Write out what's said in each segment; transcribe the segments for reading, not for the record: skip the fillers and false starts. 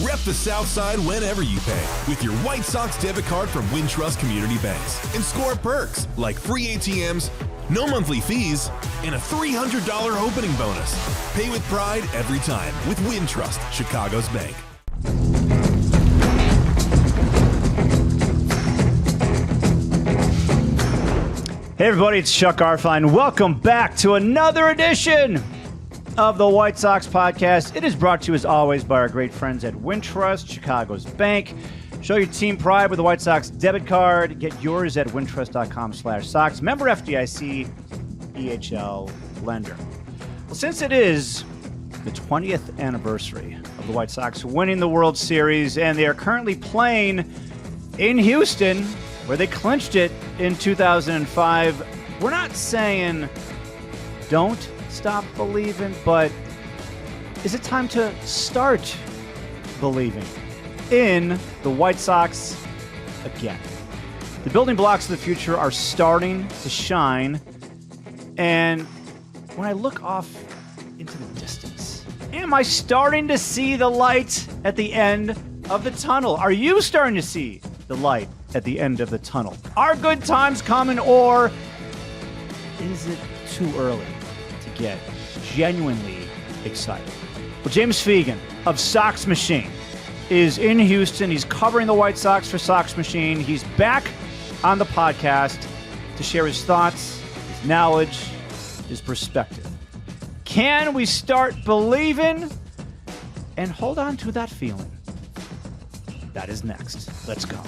Rep the South Side whenever you pay with your White Sox debit card from Wintrust Community Banks and score perks like free ATMs, no monthly fees, and a $300 opening bonus. Pay with pride every time with Wintrust, Chicago's bank. Hey everybody, it's 𝗪𝗏 𝗏𝗀. Welcome back to another edition of the White Sox podcast. It is brought to you as always by our great friends at Wintrust, Chicago's bank. Show your team pride with the White Sox debit card. Get yours at wintrust.com/Sox. Member FDIC, EHL lender. Well, since it is the 20th anniversary of the White Sox winning the World Series, and they are currently playing in Houston, where they clinched it in 2005, we're not saying don't stop believing, but is it time to start believing in the White Sox again? The building blocks of the future are starting to shine, and when I look off into the distance, am I starting to see the light at the end of the tunnel? Are you starting to see the light at the end of the tunnel? Are good times coming, or is it too early to get genuinely excited? Well, James Fegan of Sox Machine is in Houston. He's covering the White Sox for Sox Machine. He's back on the podcast to share his thoughts, his knowledge, his perspective. Can we start believing and hold on to that feeling? That is next. Let's go.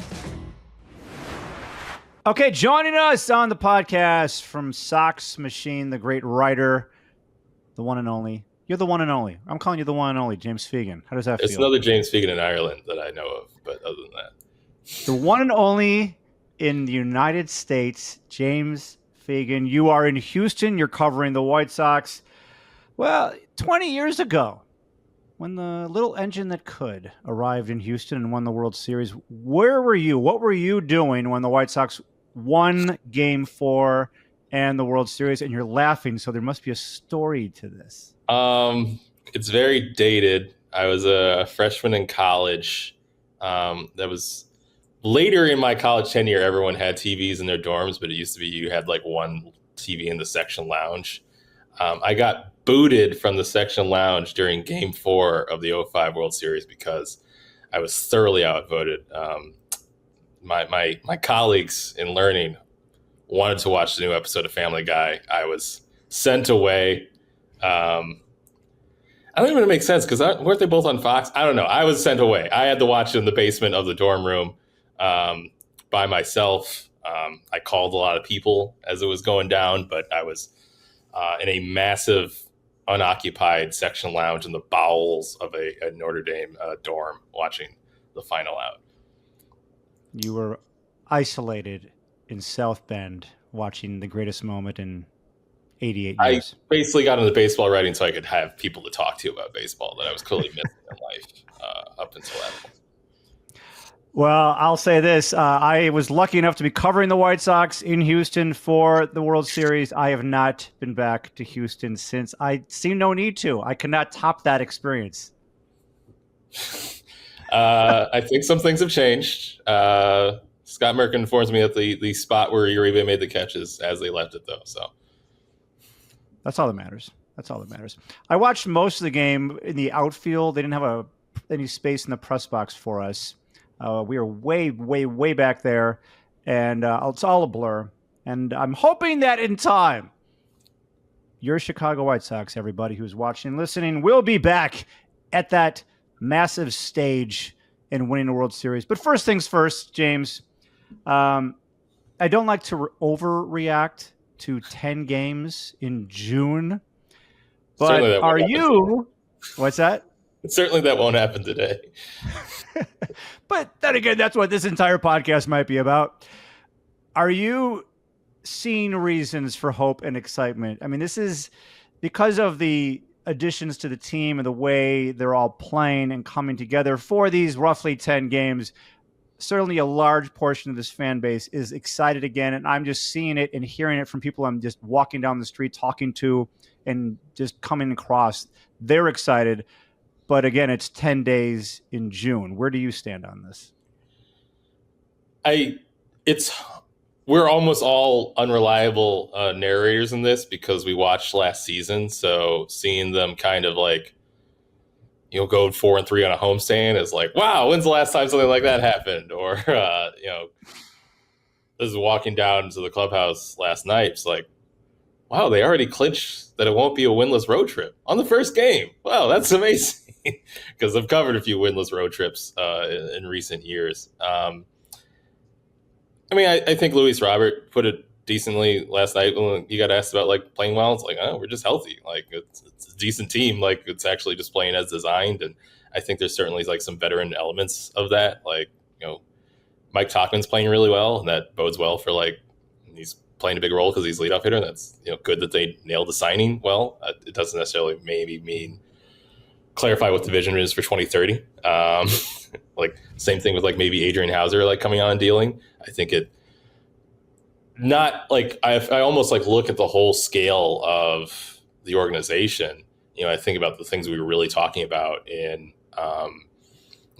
Okay, joining us on the podcast from Sox Machine, the great writer, the one and only. You're the one and only. I'm calling you the one and only, James Fegan. How does that feel? It's another James Fegan in Ireland that I know of, but other than that. The one and only in the United States, James Fegan. You are in Houston. You're covering the White Sox. Well, 20 years ago, when the little engine that could arrived in Houston and won the World Series, where were you? What were you doing when the White Sox won Game 4 and the World Series? And you're laughing, so there must be a story to this. It's very dated. I was a freshman in college. That was later in my college tenure. Everyone had TVs in their dorms, but it used to be you had like one TV in the section lounge. I got booted from the section lounge during Game 4 of the 2005 World Series because I was thoroughly outvoted. My colleagues in learning wanted to watch the new episode of Family Guy. I was sent away. I don't even make sense because weren't they both on Fox? I don't know. I was sent away. I had to watch it in the basement of the dorm room by myself. I called a lot of people as it was going down, but I was in a massive unoccupied section lounge in the bowels of a Notre Dame dorm watching the final out. You were isolated in South Bend watching the greatest moment in 88 years. I basically got into baseball writing so I could have people to talk to about baseball that I was clearly missing in life up until that point. Well, I'll say this. I was lucky enough to be covering the White Sox in Houston for the World Series. I have not been back to Houston since. I see no need to. I cannot top that experience. I think some things have changed. Scott Merkin informs me that the spot where Uribe made the catches as they left it, though. So that's all that matters. That's all that matters. I watched most of the game in the outfield. They didn't have any space in the press box for us. We are way, way, way back there, and it's all a blur. And I'm hoping that in time, your Chicago White Sox, everybody who's watching and listening, will be back at that massive stage in winning the World Series. But first things first, James, I don't like to overreact to 10 games in June, but are you... What's that? Certainly that won't happen today. But then again, that's what this entire podcast might be about. Are you seeing reasons for hope and excitement? I mean, this is because of the additions to the team and the way they're all playing and coming together for these roughly 10 games. Certainly a large portion of this fan base is excited again, and I'm just seeing it and hearing it from people I'm just walking down the street talking to and just coming across. They're excited. But again, it's 10 days in June. Where do you stand on this? We're almost all unreliable narrators in this because we watched last season. So seeing them kind of like, go 4-3 on a homestand is like, wow, when's the last time something like that happened? Or, this is walking down to the clubhouse last night. It's like, wow, they already clinched that it won't be a winless road trip on the first game. Wow, that's amazing. Because I've covered a few winless road trips in recent years. I think 𝗬𝗏𝗏 put it decently last night when you got asked about like playing well. It's like, oh, we're just healthy. Like it's a decent team. Like it's actually just playing as designed. And I think there's certainly like some veteran elements of that. Like, Mike Tauchman's playing really well, and that bodes well for like he's playing a big role because he's leadoff hitter. And that's good that they nailed the signing well. It doesn't necessarily maybe mean clarify what the vision is for 2030. Like same thing with like maybe Adrian Hauser like coming on and dealing. I think it not like I almost like look at the whole scale of the organization. I think about the things we were really talking about in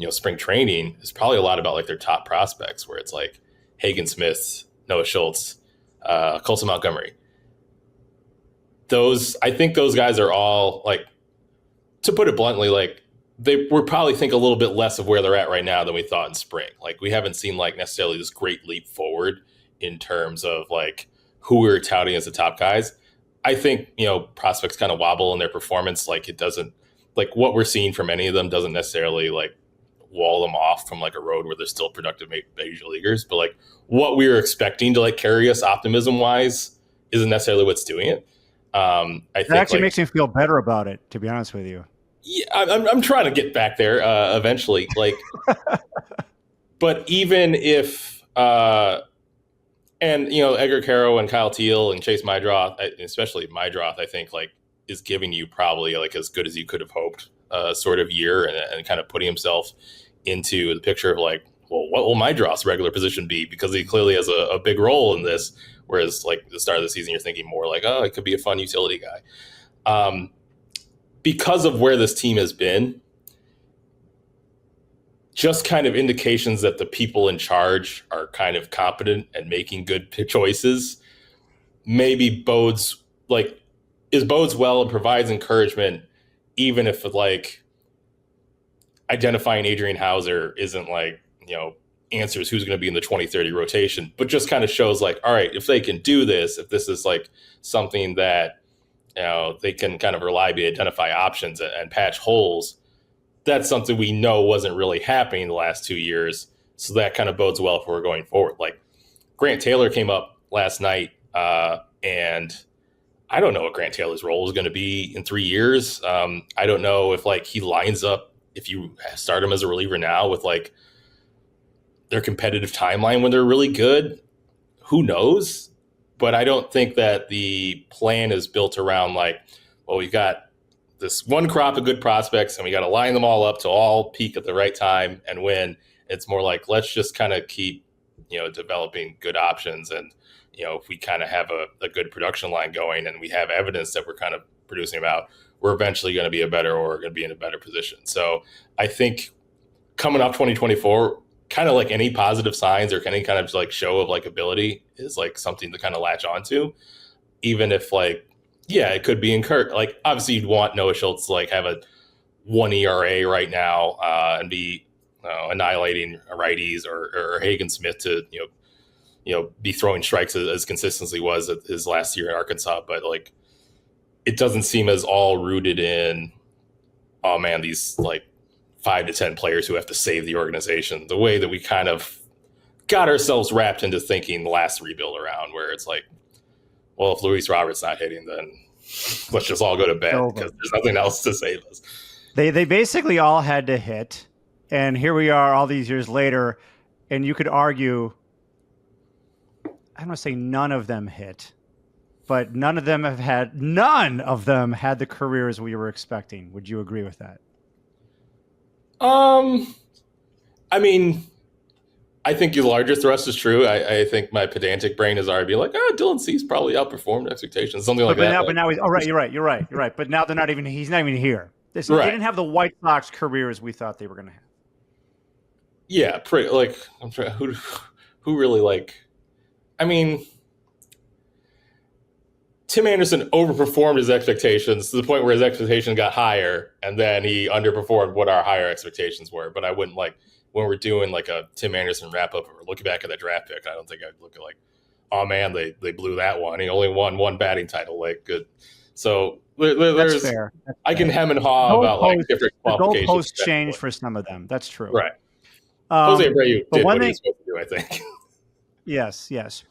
spring training is probably a lot about like their top prospects where it's like Hagen Smith, Noah Schultz, Colson Montgomery. I think those guys are all like, to put it bluntly, like we're probably think a little bit less of where they're at right now than we thought in spring. Like we haven't seen like necessarily this great leap forward in terms of like who we're touting as the top guys. I think, prospects kind of wobble in their performance. Like it doesn't, like what we're seeing from any of them doesn't necessarily like wall them off from like a road where they're still productive major leaguers. But like what we were expecting to like carry us optimism wise isn't necessarily what's doing it. I think it actually makes me feel better about it, to be honest with you. Yeah, I'm trying to get back there eventually. Like, but even if Edgar Caro and Kyle Teel and Chase Meidroth, especially Meidroth, I think like is giving you probably like as good as you could have hoped sort of year and kind of putting himself into the picture of like, well, what will Meidroth's regular position be? Because he clearly has a big role in this. Whereas like the start of the season, you're thinking more like, oh, it could be a fun utility guy. Because of where this team has been, just kind of indications that the people in charge are kind of competent and making good choices, maybe bodes well and provides encouragement, even if like identifying Adrian Hauser isn't like, answers who's going to be in the 2030 rotation, but just kind of shows like, all right, if they can do this, if this is like something that, they can kind of reliably identify options and patch holes, that's something we know wasn't really happening the last 2 years. So that kind of bodes well for going forward. Like Grant Taylor came up last night, and I don't know what Grant Taylor's role is going to be in 3 years. I don't know if like he lines up, if you start him as a reliever now with like their competitive timeline when they're really good, who knows? But I don't think that the plan is built around like, well, we've got this one crop of good prospects and we got to line them all up to all peak at the right time and win. It's more like, let's just kind of keep, developing good options. And, if we kind of have a good production line going and we have evidence that we're kind of producing about, we're eventually going to be going to be in a better position. So I think coming up 2024, kind of like any positive signs or any kind of like show of like ability is like something to kind of latch onto, even if like, yeah, it could be encouraged. Like obviously you'd want Noah Schultz to like have a 1 ERA right now and be annihilating righties or Hagen Smith to, be throwing strikes as consistently was at his last year in Arkansas. But like, it doesn't seem as all rooted in, oh man, these like 5 to 10 players who have to save the organization, the way that we kind of got ourselves wrapped into thinking the last rebuild around, where it's like, well, if 𝗬𝗏𝗏's not hitting, then let's just all go to bed because there's nothing else to save us. They basically all had to hit, and here we are all these years later, and you could argue, I'm going to say none of them hit, but none of them had the careers we were expecting. Would you agree with that? I mean, I think your larger thrust is true. I think my pedantic brain is already like, Dylan Cease probably outperformed expectations, something like that. But now he's, oh, right, you're right. But now they're not even, he's not even here. They didn't have the White Sox careers we thought they were going to have. Yeah, pretty like I'm trying who really like. I mean, Tim Anderson overperformed his expectations to the point where his expectations got higher, and then he underperformed what our higher expectations were. But I wouldn't like when we're doing like a Tim Anderson wrap up or looking back at that draft pick. I don't think I'd look at like, oh man, they blew that one. He only won one batting title. Like good. So there's fair. I can hem and haw about like different qualifications. Goalposts change for some of them. That's true. Right. Jose Abreu did what he was supposed to do, I think. Yes.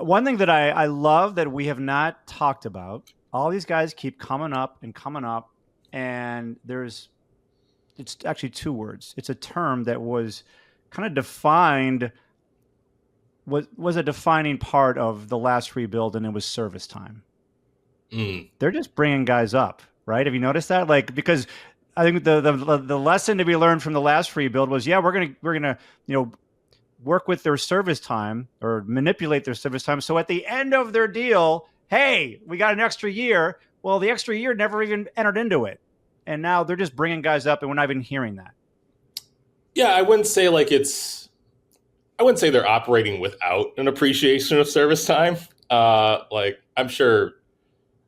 One thing that I love that we have not talked about, all these guys keep coming up, and it's actually two words. It's a term that was kind of defined, was a defining part of the last rebuild, and it was service time. They're just bringing guys up, right? Have you noticed that? Like, because I think the lesson to be learned from the last rebuild was, we're gonna work with their service time or manipulate their service time. So at the end of their deal, hey, we got an extra year. Well, the extra year never even entered into it. And now they're just bringing guys up, and we're not even hearing that. Yeah, I wouldn't say they're operating without an appreciation of service time. Like I'm sure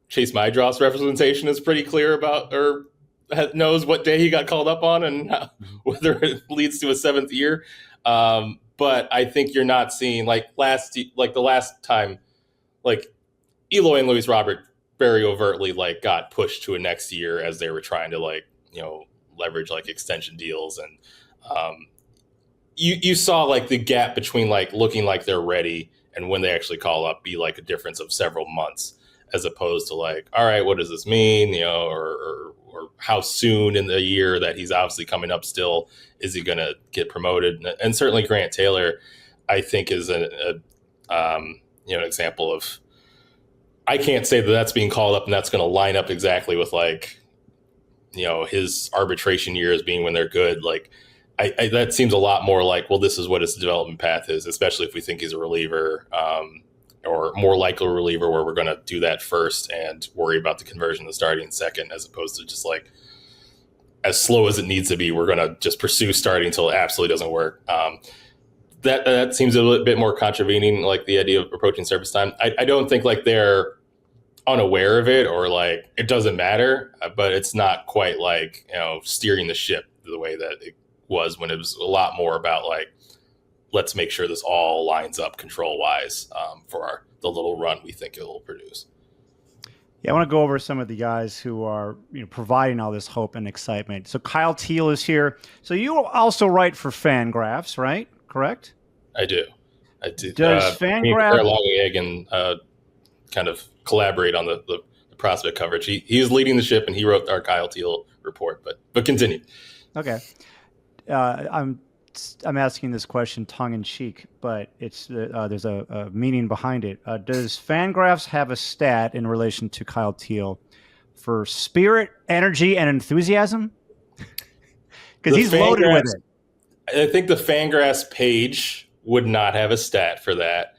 Chase Meidroth's representation is pretty clear about, or knows what day he got called up on and whether it leads to a seventh year. But I think you're not seeing the last time, like Eloy and Luis Robert very overtly got pushed to a next year as they were trying to leverage extension deals, and you saw the gap between looking like they're ready and when they actually call up be a difference of several months, as opposed to all right, what does this mean, or how soon in the year that he's obviously coming up still is he going to get promoted? And certainly Grant Taylor, I think, is an example of, I can't say that that's being called up and that's going to line up exactly with his arbitration years being when they're good. I that seems a lot more well, this is what his development path is, especially if we think he's a reliever, or more likely a reliever where we're going to do that first and worry about the conversion to starting second, as opposed to just as slow as it needs to be, we're going to just pursue starting until it absolutely doesn't work. That seems a little bit more contravening, the idea of approaching service time. I don't think they're unaware of it or it doesn't matter, but it's not quite steering the ship the way that it was when it was a lot more about let's make sure this all lines up control-wise for the little run we think it will produce. Yeah, I want to go over some of the guys who are providing all this hope and excitement. So Kyle Teel is here. So you also write for Fangraphs, right? Correct? I do. Does Fangraphs... Long egg and kind of collaborate on the prospect coverage. He was leading the ship, and he wrote our Kyle Teel report. But continue. Okay. I'm asking this question tongue in cheek, but it's there's a meaning behind it. Does Fangraphs have a stat in relation to Kyle Teel for spirit, energy, and enthusiasm? Because he's loaded with it. I think the Fangraphs page would not have a stat for that.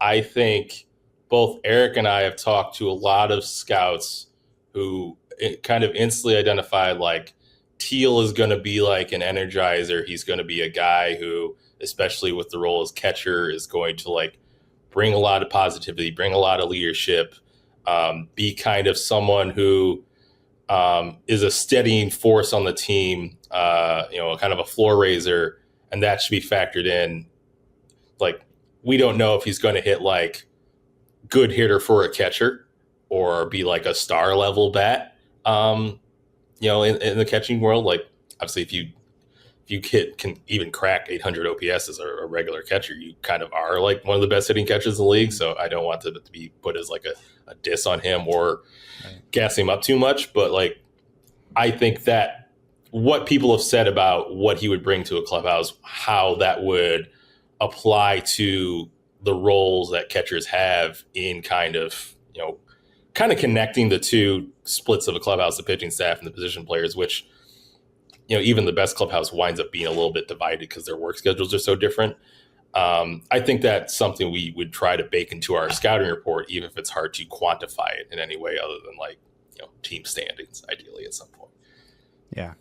I think both Eric and I have talked to a lot of scouts who kind of instantly identified Teal is going to be an energizer. He's going to be a guy who, especially with the role as catcher, is going to bring a lot of positivity, bring a lot of leadership, be kind of someone who is a steadying force on the team, kind of a floor raiser, and that should be factored in. We don't know if he's going to hit good hitter for a catcher or be a star level bat. In the catching world, obviously if you can even crack 800 OPS as a regular catcher, you kind of are one of the best hitting catchers in the league. So I don't want to be put as a diss on him or gas him up too much. But I think that what people have said about what he would bring to a clubhouse, how that would apply to the roles that catchers have in kind of connecting the two splits of a clubhouse, the pitching staff and the position players, which, even the best clubhouse winds up being a little bit divided because their work schedules are so different. I think that's something we would try to bake into our scouting report, even if it's hard to quantify it in any way other than team standings, ideally at some point. Yeah.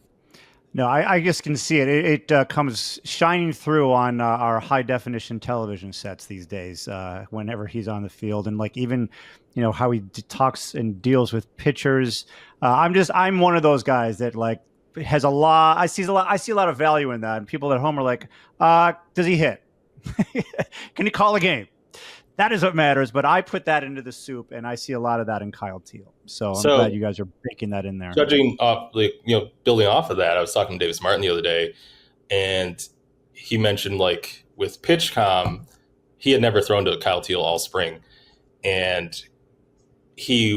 No, I just can see it. It comes shining through on our high definition television sets these days. Whenever he's on the field, and like even, how he talks and deals with pitchers. I'm one of those guys that like has a lot. I see a lot of value in that. And people at home are like, does he hit? Can he call a game? That is what matters. But I put that into the soup, and I see a lot of that in Kyle Teel. So I'm glad you guys are baking that in there. Judging off, building off of that, I was talking to Davis Martin the other day, and he mentioned like with PitchCom, he had never thrown to Kyle Teel all spring, and he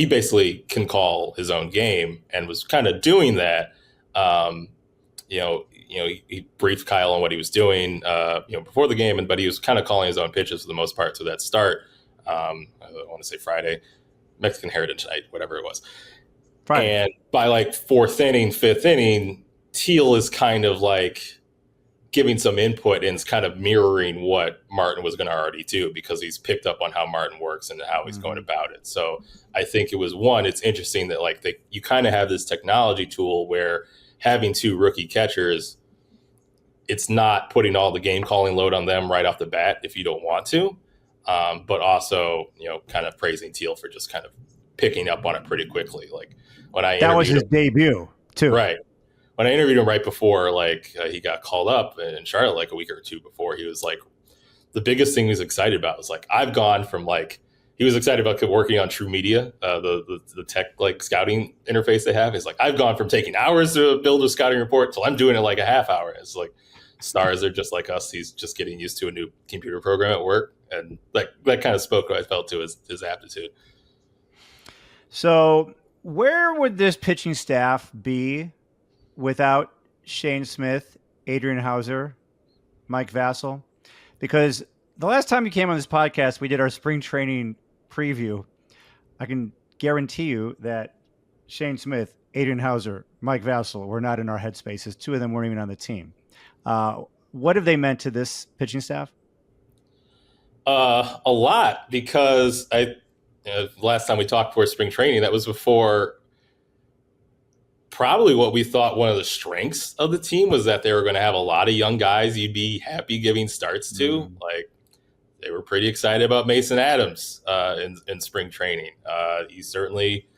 basically can call his own game and was kind of doing that. He briefed Kyle on what he was doing, before the game, but he was kind of calling his own pitches for the most part to that start. I want to say Friday, Mexican Heritage Night, whatever it was. Friday. And by like fourth inning, fifth inning, Teal is kind of like giving some input and is kind of mirroring what Martin was going to already do because he's picked up on how Martin works and how he's going about it. So I think it's interesting that like you kind of have this technology tool where having two rookie catchers, it's not putting all the game calling load on them right off the bat if you don't want to, but also, kind of praising Teal for just kind of picking up on it pretty quickly. Like when that was his debut too. Right. When I interviewed him right before, he got called up in Charlotte like a week or two before, he was like, the biggest thing he was excited about was like, I've gone from like, he was excited about working on True Media, the tech like scouting interface they have. He's like, I've gone from taking hours to build a scouting report till I'm doing it like a half hour. It's like stars are just like us. He's just getting used to a new computer program at work, and that kind of spoke what I felt to his aptitude. So where would this pitching staff be without Shane Smith, Adrian Houser, Mike Vasil? Because the last time you came on this podcast, we did our spring training preview. I can guarantee you that Shane Smith, Adrian Houser, Mike Vasil were not in our headspaces. Two of them weren't even on the team. What have they meant to this pitching staff? A lot, because last time we talked before spring training, that was before probably what we thought one of the strengths of the team was that they were going to have a lot of young guys you'd be happy giving starts to. Like they were pretty excited about Mason Adams in spring training. He certainly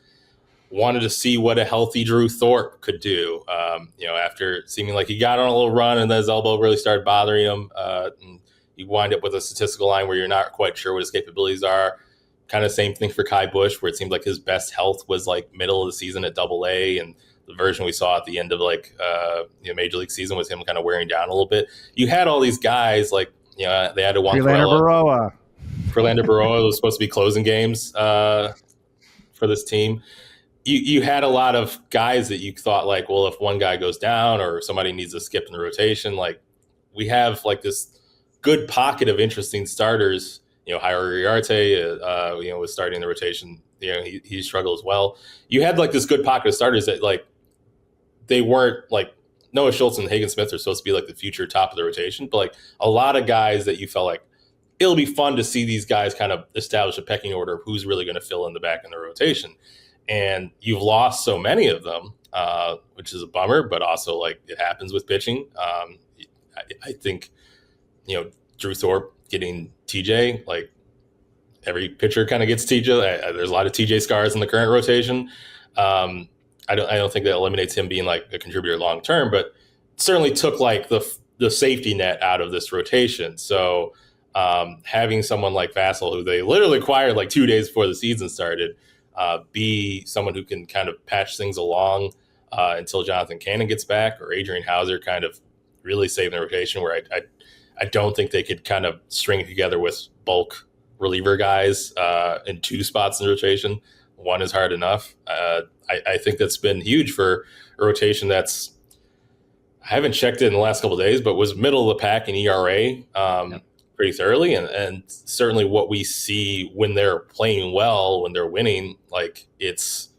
wanted to see what a healthy Drew Thorpe could do. After seeming like he got on a little run and then his elbow really started bothering him, and you wind up with a statistical line where you're not quite sure what his capabilities are. Kind of same thing for Kai Bush, where it seemed like his best health was like middle of the season at AA, and the version we saw at the end of Major League season was him kind of wearing down a little bit. You had all these guys they had Juan Verlander Berroa was supposed to be closing games for this team. You had a lot of guys that you thought like, well, if one guy goes down or somebody needs to skip in the rotation, like we have like this good pocket of interesting starters. Jairo Uriarte, was starting the rotation. He struggled as well. You had like this good pocket of starters that like they weren't like Noah Schultz and Hagen Smith are supposed to be like the future top of the rotation, but like a lot of guys that you felt like it'll be fun to see these guys kind of establish a pecking order of who's really going to fill in the back in the rotation. And you've lost so many of them, which is a bummer, but also like it happens with pitching. I think, Drew Thorpe getting TJ, like every pitcher kind of gets TJ. There's a lot of TJ scars in the current rotation. I don't think that eliminates him being like a contributor long term, but certainly took like the safety net out of this rotation. So having someone like Vasil, who they literally acquired like 2 days before the season started, be someone who can kind of patch things along until Jonathan Cannon gets back, or Adrian Houser kind of really saving the rotation, where I don't think they could kind of string it together with bulk reliever guys in two spots in the rotation. One is hard enough. I think that's been huge for a rotation that's, I haven't checked it in the last couple of days, but was middle of the pack in ERA pretty thoroughly. And certainly what we see when they're playing well, when they're winning, like it's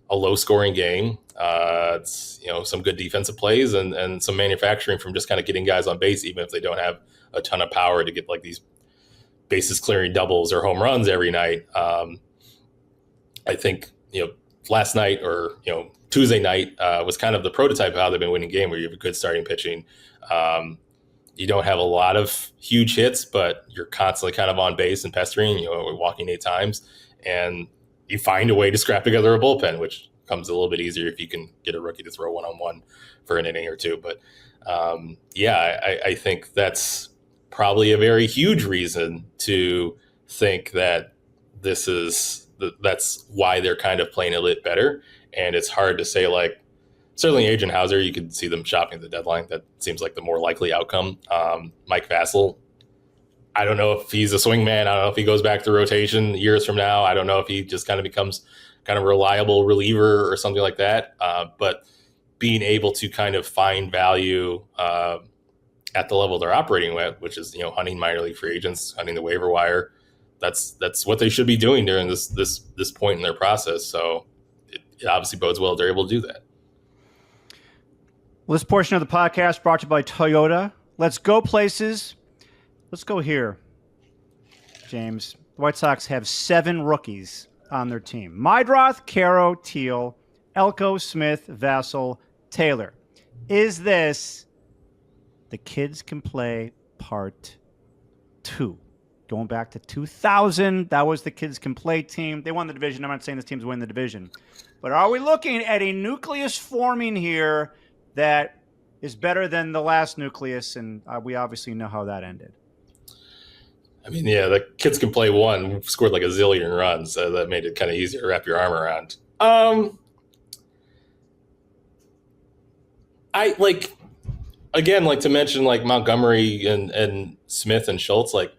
a low scoring game. It's, some good defensive plays and some manufacturing from just kind of getting guys on base, even if they don't have a ton of power to get like these bases clearing doubles or home runs every night. I think, last night or Tuesday night was kind of the prototype of how they've been winning game, where you have a good starting pitching. You don't have a lot of huge hits, but you're constantly kind of on base and pestering, walking 8 times, and you find a way to scrap together a bullpen, which comes a little bit easier if you can get a rookie to throw one-on-one for an inning or two. But I think that's probably a very huge reason to think that that's why they're kind of playing a bit better. And it's hard to say, like, certainly Adrian Hauser, you could see them shopping at the deadline. That seems like the more likely outcome. Mike Vasil, I don't know if he's a swingman. I don't know if he goes back to rotation years from now. I don't know if he just kind of becomes kind of a reliable reliever or something like that. But being able to kind of find value at the level they're operating with, which is, hunting minor league free agents, hunting the waiver wire, that's what they should be doing during this point in their process. So it obviously bodes well if they're able to do that. Well, this portion of the podcast brought to you by Toyota. Let's go places. Let's go here, James. The White Sox have 7 rookies on their team. Meidroth, Kyle Teel, 𝗦𝗏𝗀, Smith, Vasil, Taylor. Is this the Kids Can Play Part 2? Going back to 2000, that was the Kids Can Play team. They won the division. I'm not saying this team's winning the division. But are we looking at a nucleus forming here that is better than the last nucleus? And we obviously know how that ended. I mean, yeah, the Kids Can Play 1 scored like a zillion runs. So that made it kind of easier to wrap your arm around. I to mention like Montgomery and Smith and Schultz, like,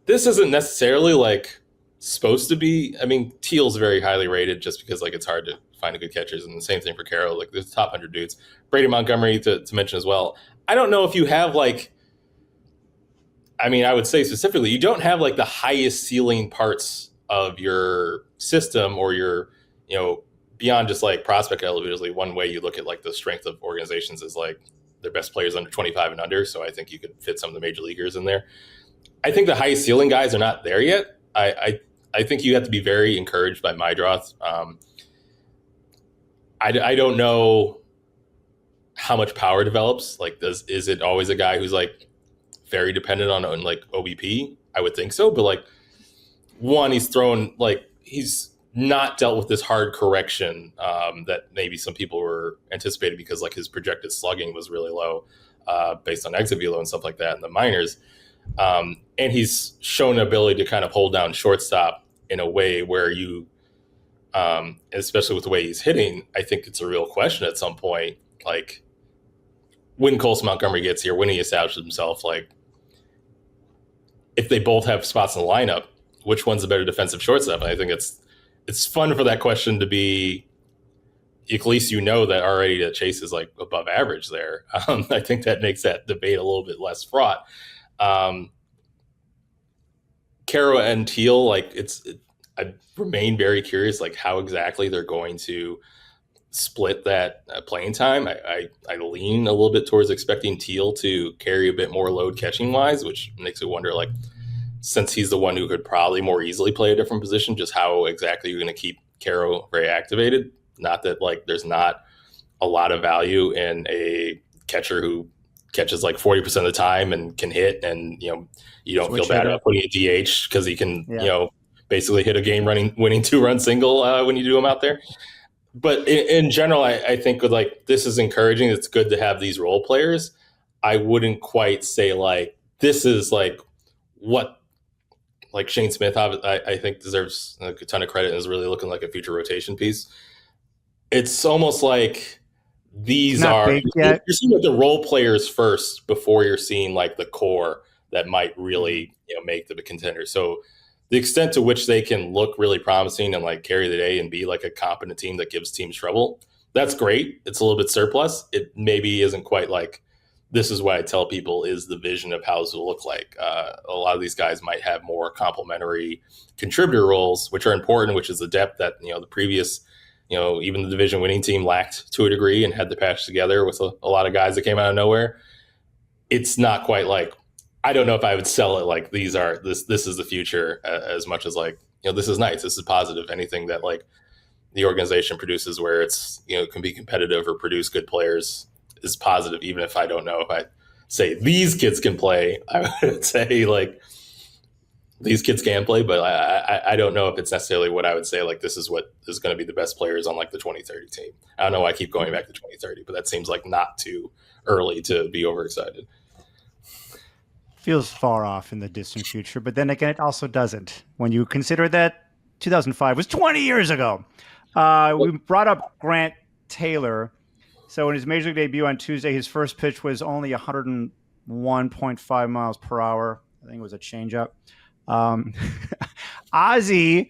this isn't necessarily like supposed to be. I mean, Teal's very highly rated just because like it's hard to find good catchers, and the same thing for Carroll. Like, the top 100 dudes. Brady Montgomery to mention as well. I don't know if you have like. I mean, I would say specifically, you don't have like the highest ceiling parts of your system, or your, beyond just like prospect eligibility. One way you look at like the strength of organizations is like their best players under 25 and under. So I think you could fit some of the major leaguers in there. I think the highest ceiling guys are not there yet. I think you have to be very encouraged by Meidroth. I don't know how much power develops. Like, is it always a guy who's like very dependent on like OBP? I would think so, but like, one, he's not dealt with this hard correction that maybe some people were anticipating, because like his projected slugging was really low based on exit velo and stuff like that in the minors. And he's shown an ability to kind of hold down shortstop in a way where you, especially with the way he's hitting, I think it's a real question at some point, like when Colson Montgomery gets here, when he establishes himself, like if they both have spots in the lineup, which one's the better defensive shortstop? And I think it's fun for that question to be, at least that already that Chase is like above average there. I think that makes that debate a little bit less fraught. Carroll and Teal, like I remain very curious, like how exactly they're going to split that playing time. I lean a little bit towards expecting Teal to carry a bit more load catching wise, which makes me wonder, like, since he's the one who could probably more easily play a different position, just how exactly you're going to keep Carroll very activated. Not that like there's not a lot of value in a catcher who catches like 40% of the time and can hit, and you don't feel bad about putting a DH because he can basically hit a game winning 2-run single when you do him out there. But in general, I think with like, this is encouraging. It's good to have these role players. I wouldn't quite say like this is like what like Shane Smith I think deserves a ton of credit and is really looking like a future rotation piece. It's almost like these are you're seeing like the role players first before you're seeing like the core that might really make them a contender. So the extent to which they can look really promising and like carry the day and be like a competent team that gives teams trouble, that's great. It's a little bit surplus. It maybe isn't quite like, this is what I tell people is the vision of how this will look like. A lot of these guys might have more complementary contributor roles, which are important, which is the depth that, the previous, even the division winning team lacked to a degree and had to patch together with a lot of guys that came out of nowhere. It's not quite like, I don't know if I would sell it like this is the future as much as like, this is nice. This is positive. Anything that like the organization produces where it's, can be competitive or produce good players is positive. Even if I don't know if I say these kids can play, I would say like these kids can play, but I don't know if it's necessarily what I would say. Like, this is what is going to be the best players on like the 2030 team. I don't know why I keep going back to 2030, but that seems like not too early to be overexcited. Feels far off in the distant future, but then again, it also doesn't. When you consider that 2005 was 20 years ago. We brought up Grant Taylor. So in his major league debut on Tuesday, his first pitch was only 101.5 miles per hour. I think it was a changeup. 𝗦𝗏𝗏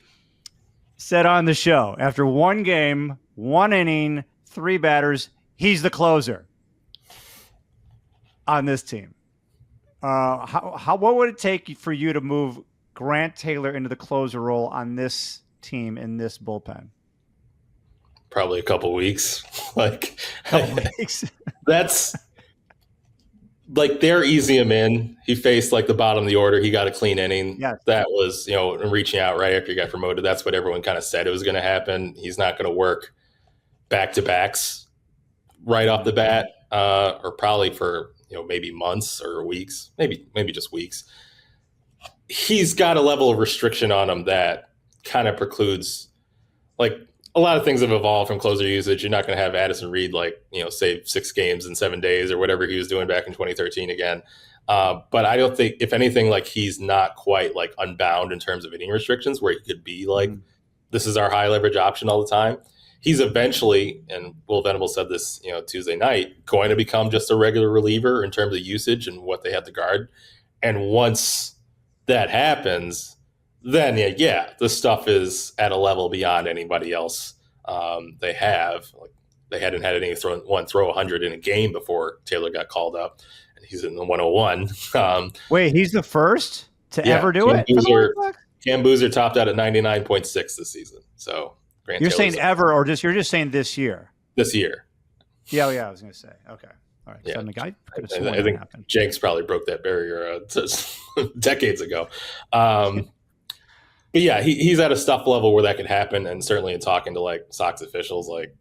said on the show, after one game, 1 inning, 3 batters, he's the closer on this team. What would it take for you to move Grant Taylor into the closer role on this team in this bullpen? Probably a couple weeks. Weeks. That's like they're easing him in. He faced like the bottom of the order. He got a clean inning. Yes. That was, reaching out right after he got promoted. That's what everyone kind of said it was going to happen. He's not going to work back-to-backs right off the bat, or probably for maybe months or weeks, maybe just weeks. He's got a level of restriction on him that kind of precludes, like, a lot of things have evolved from closer usage. You're not going to have Addison Reed, save 6 games in 7 days or whatever he was doing back in 2013 again. But I don't think, if anything, like, he's not quite like unbound in terms of inning restrictions where he could be like, this is our high leverage option all the time. He's eventually, and Will Venable said this, Tuesday night, going to become just a regular reliever in terms of usage and what they have to guard. And once that happens, then the stuff is at a level beyond anybody else they have. Like, they hadn't had anyone throw 100 in a game before Taylor got called up, and he's in the 101. Wait, he's the first to ever do it? Cam Boozer topped out at 99.6 this season. So Grant you're Taylor's saying ever, or you're just saying this year? This year. Yeah, I was going to say. Okay. All right. Yeah. So the guy could have I think Jenks probably broke that barrier decades ago. But yeah, he's at a stuff level where that could happen, and certainly in talking to like Sox officials, like,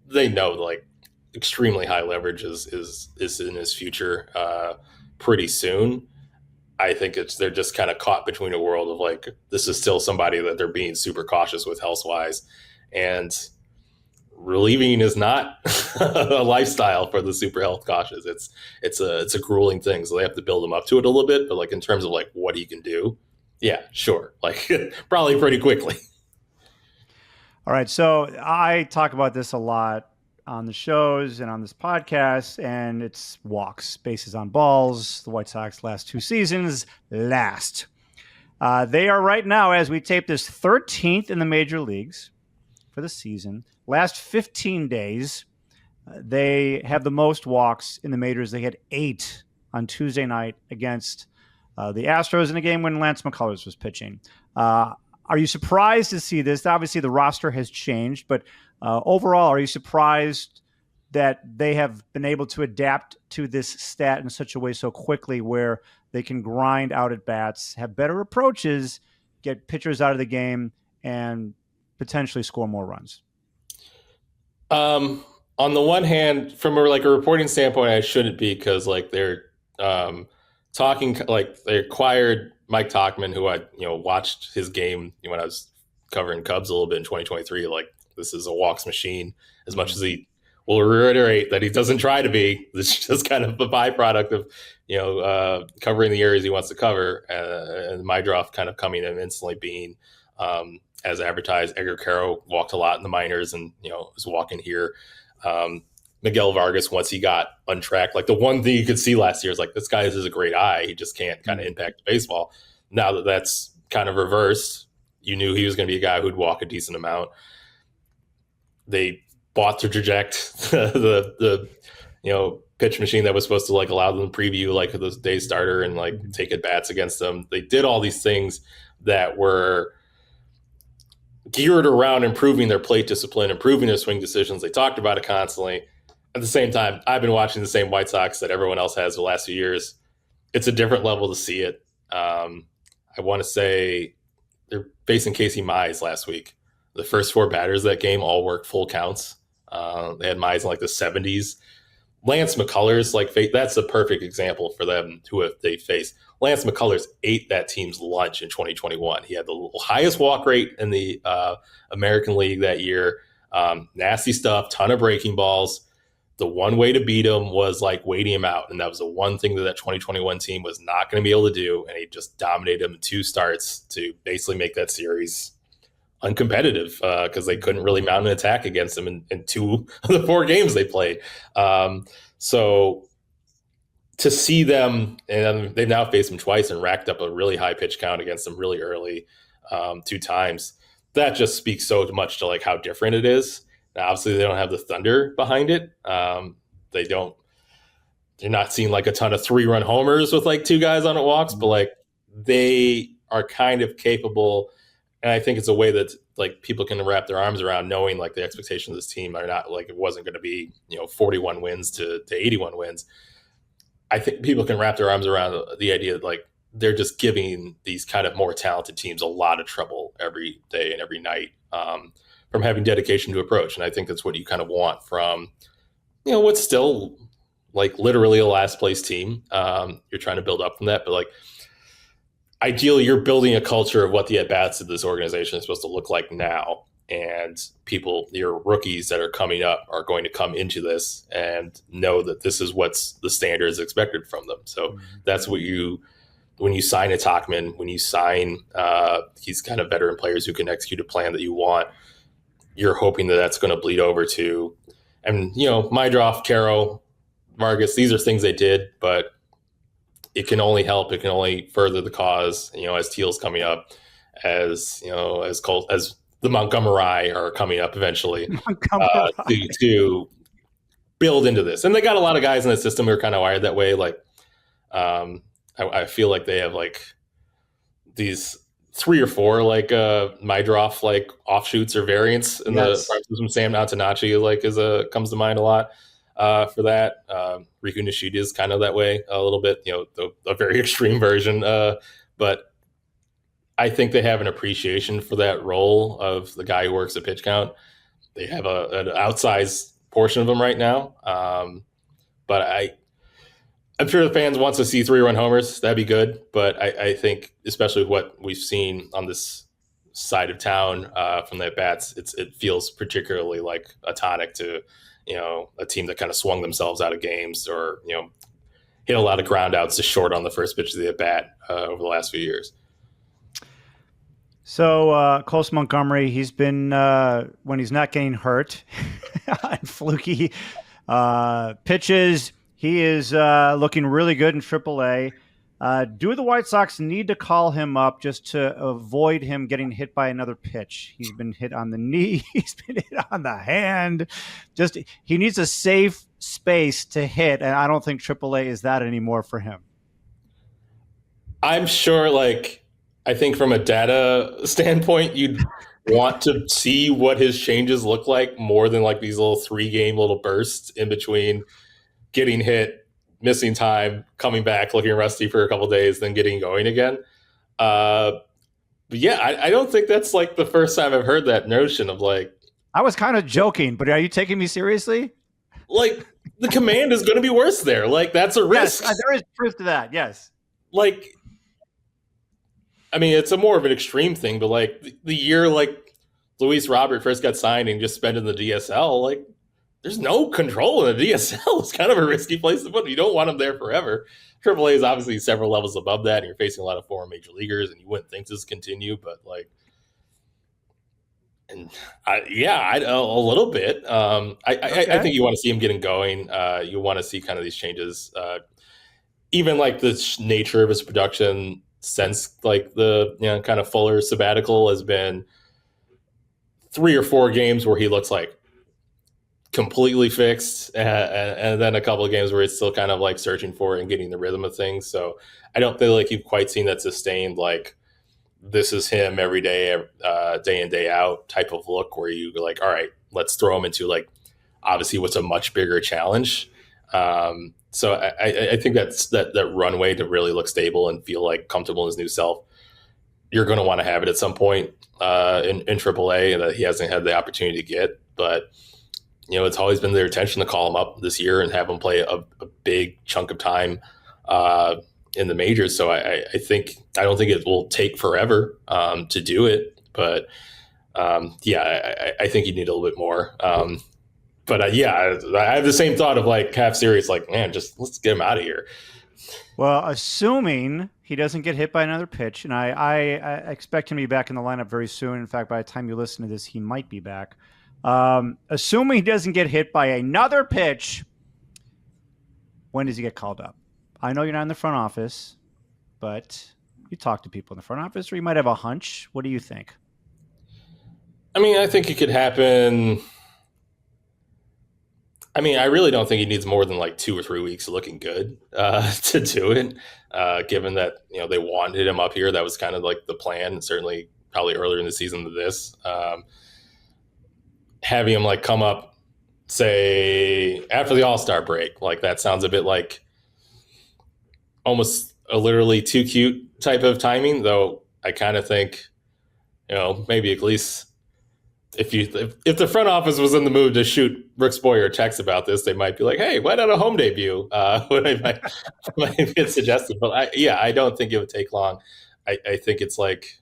they know like extremely high leverage is in his future pretty soon. I think they're just kind of caught between a world of like, this is still somebody that they're being super cautious with health-wise, and relieving is not a lifestyle for the super health cautious. It's a grueling thing, so they have to build him up to it a little bit. But like, in terms of like what he can do, yeah, sure, like probably pretty quickly. All right, so I talk about this a lot on the shows and on this podcast, and it's walks, bases on balls. The White Sox last 2 seasons, last. They are right now, as we tape this, 13th in the major leagues for the season. Last 15 days, they have the most walks in the majors. They had 8 on Tuesday night against the Astros in a game when Lance McCullers was pitching. Are you surprised to see this? Obviously, the roster has changed, but overall, are you surprised that they have been able to adapt to this stat in such a way so quickly where they can grind out at bats, have better approaches, get pitchers out of the game, and potentially score more runs? On the one hand, from a reporting standpoint, I shouldn't be, because like they're talking, like they acquired Mike Tauchman, who I watched his game when I was covering Cubs a little bit in 2023. Like, this is a walks machine, as much as he will reiterate that he doesn't try to be. It's just kind of a byproduct of covering the areas he wants to cover, and Meidroth kind of coming in instantly being as advertised. Edgar Caro walked a lot in the minors, and was walking here. Miguel Vargas, once he got untracked, like the one thing you could see last year is like, this guy has a great eye. He just can't kind of impact baseball. Now that that's kind of reversed, you knew he was going to be a guy who'd walk a decent amount. They bought to reject the pitch machine that was supposed to like allow them to preview like the day starter and like take at bats against them. They did all these things that were geared around improving their plate discipline, improving their swing decisions. They talked about it constantly. At the same time, I've been watching the same White Sox that everyone else has the last few years. It's a different level to see it. I want to say they're facing 𝗭𝗆cie 𝗰𝗶𝗹 last week. the first 4 batters of that game all worked full counts. They had Mize in like the 70s. Lance McCullers, like that's a perfect example for them who they face. Lance McCullers ate that team's lunch in 2021. He had the highest walk rate in the American League that year. Nasty stuff, ton of breaking balls. The one way to beat him was like waiting him out. And that was the one thing that 2021 team was not going to be able to do. And he just dominated him in 2 starts to basically make that series uncompetitive because they couldn't really mount an attack against him in 2 of the 4 games they played. So to see them, and they've now faced him twice and racked up a really high pitch count against them really early 2 times. That just speaks so much to like how different it is. Now, obviously, they don't have the thunder behind it. They're not seeing like a ton of 3-run homers with like 2 guys on it walks, but like they are kind of capable. And I think it's a way that like people can wrap their arms around, knowing like the expectations of this team are not like it wasn't going to be 41 wins to 81 wins. I think people can wrap their arms around the idea that like they're just giving these kind of more talented teams a lot of trouble every day and every night. From having dedication to approach. And I think that's what you kind of want from, what's still like literally a last place team. You're trying to build up from that, but like ideally you're building a culture of what the at-bats of this organization is supposed to look like now. And people, your rookies that are coming up are going to come into this and know that this is what's the standards expected from them. So that's what when you sign a Tauchman, when you sign these kind of veteran players who can execute a plan that you want, you're hoping that that's going to bleed over to, and Meidroth, Caro, Vargas, these are things they did, but it can only help. It can only further the cause, as Teal's coming up, as the Montgomery are coming up eventually to build into this. And they got a lot of guys in the system who are kind of wired that way. Like, I feel like they have like these 3 or 4 like Meidroth like offshoots or variants in the system. Sam 𝗏𝗏 like comes to mind a lot for that. Riku Nishida is kind of that way a little bit, a very extreme version. But I think they have an appreciation for that role of the guy who works at pitch count. They have an outsized portion of them right now. But I'm sure the fans want to see 3-run homers. That'd be good. But I think, especially what we've seen on this side of town from the at-bats, it feels particularly like a tonic to, a team that kind of swung themselves out of games or, hit a lot of ground outs to short on the first pitch of the at-bat over the last few years. So Colson Montgomery, he's been, when he's not getting hurt on fluky pitches, he is looking really good in AAA. Do the White Sox need to call him up just to avoid him getting hit by another pitch? He's been hit on the knee. He's been hit on the hand. He needs a safe space to hit, and I don't think AAA is that anymore for him. I'm sure, I think from a data standpoint, you'd want to see what his changes look like more than like these little 3-game little bursts in between getting hit, missing time, coming back, looking rusty for a couple of days, then getting going again. But yeah, I don't think that's like the first time I've heard that notion of like. I was kind of joking, but are you taking me seriously? Like the command is going to be worse there. Like that's a risk. Yes, there is truth to that. Yes. Like, I mean, it's a more of an extreme thing, but like the year like Luis Robert first got signed and just spent in the DSL, like there's no control in the DSL. It's kind of a risky place to put him. You don't want him there forever. AAA is obviously several levels above that, and you're facing a lot of former major leaguers, and you wouldn't think this continue, but like, and a little bit. I think you want to see him getting going. You want to see kind of these changes, even like the nature of his production since like the kind of fuller sabbatical has been 3 or 4 games where he looks like completely fixed, and then a couple of games where it's still kind of like searching for it and getting the rhythm of things. So I don't feel like you've quite seen that sustained like this is him every day, day in, day out type of look where you go like, all right, let's throw him into like obviously what's a much bigger challenge. So I think that's that runway to really look stable and feel like comfortable in his new self you're going to want to have it at some point in AAA that he hasn't had the opportunity to get. But, it's always been their intention to call him up this year and have him play a big chunk of time in the majors. So I don't think it will take forever to do it. But, I think you need a little bit more. But I have the same thought of like half series, like, man, just let's get him out of here. Well, assuming he doesn't get hit by another pitch, and I expect him to be back in the lineup very soon. In fact, by the time you listen to this, he might be back. Assuming he doesn't get hit by another pitch, when does he get called up? I know you're not in the front office, but you talk to people in the front office, or you might have a hunch. What do you think? I mean, I think it could happen. I mean, I really don't think he needs more than like 2 or 3 weeks of looking good to do it, given that, they wanted him up here. That was kind of like the plan, certainly probably earlier in the season than this. Having him like come up, say, after the All-Star break, like that sounds a bit like almost a literally too cute type of timing, though I kind of think, maybe at least if the front office was in the mood to shoot 𝗵𝗶𝗹 checks about this, they might be like, hey, why not a home debut? What I might get suggested. But I don't think it would take long. I think it's like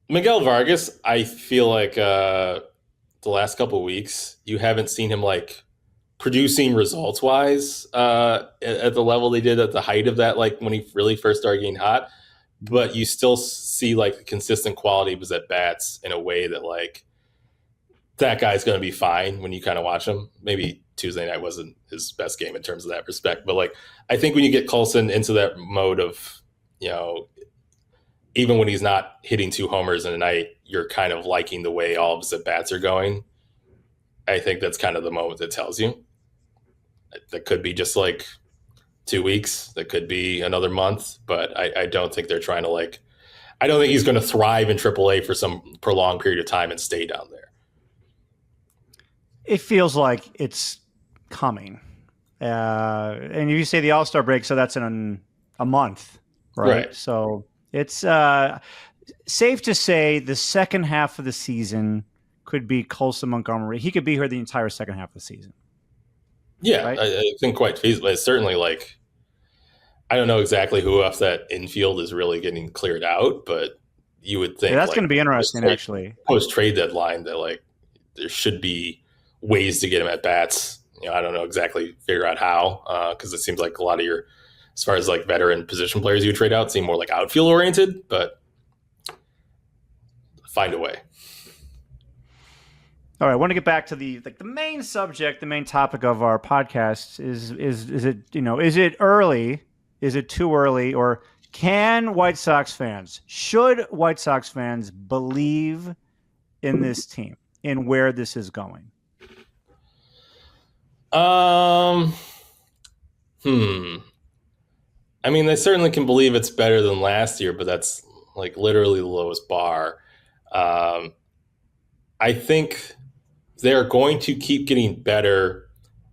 Miguel Vargas, I feel like the last couple of weeks, you haven't seen him like producing results wise at the level they did at the height of that, like when he really first started getting hot. But you still see like the consistent quality of his at bats in a way that like that guy's going to be fine when you kind of watch him. Maybe Tuesday night wasn't his best game in terms of that respect, but like I think when you get Colson into that mode of, even when he's not hitting 2 homers in a night, you're kind of liking the way all of his at bats are going. I think that's kind of the moment that tells you. That could be just like 2 weeks. That could be another month, but I don't think they're trying to I don't think he's going to thrive in AAA for some prolonged period of time and stay down there. It feels like it's coming. And you say the All-Star break, so that's in a month, right? So it's safe to say the second half of the season could be Colson Montgomery. He could be here the entire second half of the season. Yeah, right? I think quite feasible. It's certainly like, I don't know exactly who else that infield is really getting cleared out, but you would think that's going to be interesting, actually. Post-trade deadline, that like there should be ways to get him at bats. I don't know exactly figure out how, because it seems like a lot of your, as far as like veteran position players you trade out, seem more like outfield oriented, but find a way. All right, I want to get back to the main subject, the main topic of our podcast is it is it early? Is it too early? Or should White Sox fans believe in this team, in where this is going? I mean, they certainly can believe it's better than last year, but that's like literally the lowest bar. I think they're going to keep getting better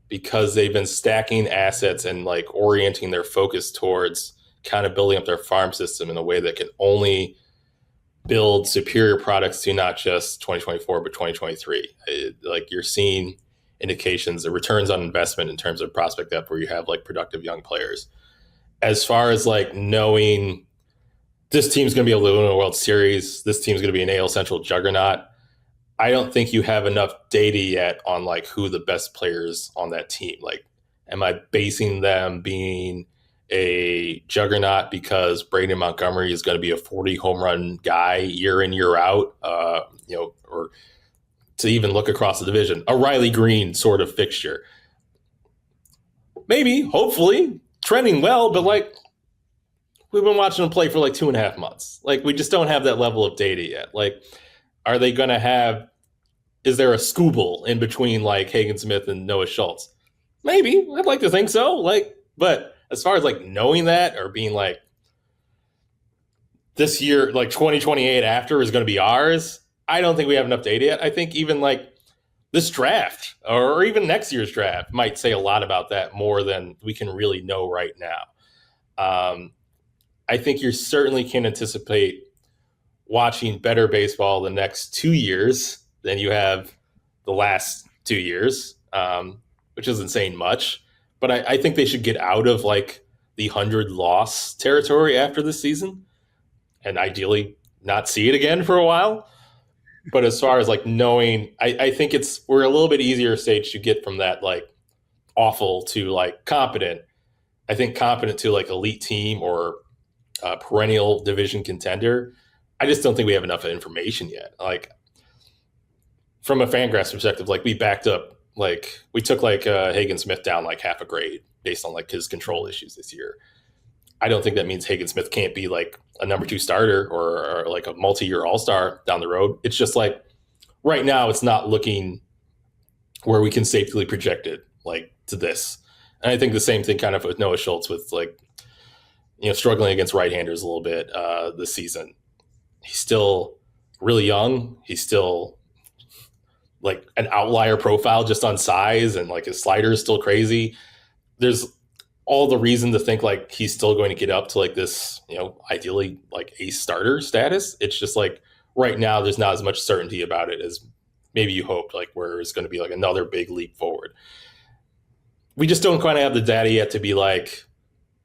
because they've been stacking assets and like orienting their focus towards kind of building up their farm system in a way that can only build superior products to not just 2024, but 2023. Like you're seeing indications, the returns on investment in terms of prospect depth where you have like productive young players. As far as like knowing this team's going to be able to win a World Series, this team's going to be an AL Central juggernaut, I don't think you have enough data yet on like who the best players on that team. Like, am I basing them being a juggernaut because Brandon Montgomery is going to be a 40 home run guy year in, year out, or to even look across the division, a Riley Green sort of fixture? Maybe, hopefully, trending well, but like we've been watching him play for like 2.5 months. Like we just don't have that level of data yet. Like, are they going to have, is there a Skubal in between like Hagen Smith and Noah Schultz? Maybe. I'd like to think so. Like, but as far as like knowing that or being like this year, like 2028 after is going to be ours, I don't think we have enough data yet. I think even like this draft or even next year's draft might say a lot about that more than we can really know right now. I think you certainly can anticipate watching better baseball the next 2 years than you have the last 2 years, which isn't saying much. But I think they should get out of like the 100-loss territory after this season and ideally not see it again for a while. But as far as like knowing, I think we're a little bit easier stage to get from that like awful to like competent. I think competent to like elite team or perennial division contender. I just don't think we have enough information yet. Like from a Fangraphs perspective, like we backed up, like we took like 𝗦𝗫𝗀𝗃 down like half a grade based on like his control issues this year. I don't think that means 𝗦𝗫𝗀𝒃 can't be like a number 2 starter or like a multi-year all-star down the road. It's just like right now it's not looking where we can safely project it like to this. And I think the same thing kind of with 𝗻𝗏 like, struggling against right-handers a little bit this season. He's still really young. He's still like an outlier profile just on size, and like his slider is still crazy. There's all the reason to think like he's still going to get up to like this, ideally like ace starter status. It's just like right now there's not as much certainty about it as maybe you hoped, like where it's going to be like another big leap forward. We just don't quite have the data yet to be like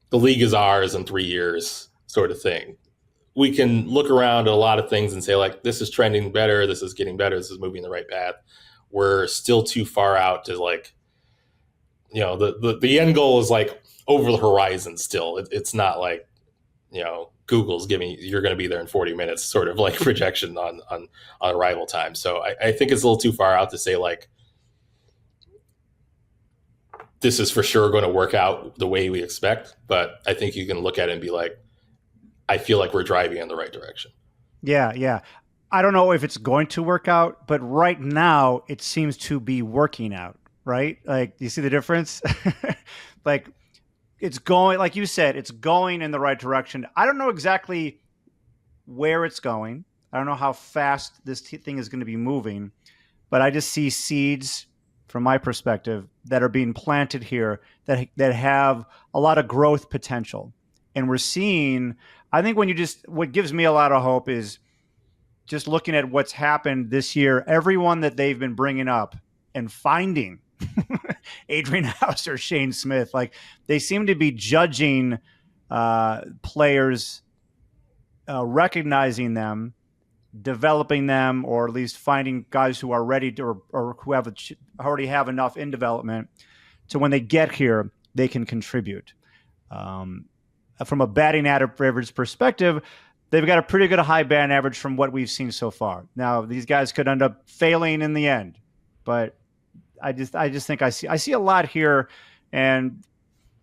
the league is ours in 3 years sort of thing. We can look around at a lot of things and say like, this is trending better. This is getting better. This is moving the right path. We're still too far out to like, the end goal is like over the horizon still. It's not like, Google's giving you're going to be there in 40 minutes sort of like projection on arrival time. So I think it's a little too far out to say like, this is for sure going to work out the way we expect. But I think you can look at it and be like, I feel like we're driving in the right direction. Yeah. I don't know if it's going to work out, but right now it seems to be working out, right? Like, do you see the difference? Like, it's going, like you said, it's going in the right direction. I don't know exactly where it's going. I don't know how fast this thing is going to be moving, but I just see seeds from my perspective that are being planted here that have a lot of growth potential. And we're seeing, I think what gives me a lot of hope is just looking at what's happened this year, everyone that they've been bringing up and finding Adrian Houser, Shane Smith, like they seem to be judging players, recognizing them, developing them, or at least finding guys who are ready to, or who already have enough in development to when they get here, they can contribute. From a batting average perspective, they've got a pretty good high batting average from what we've seen so far. Now, these guys could end up failing in the end, but I just think I see a lot here. And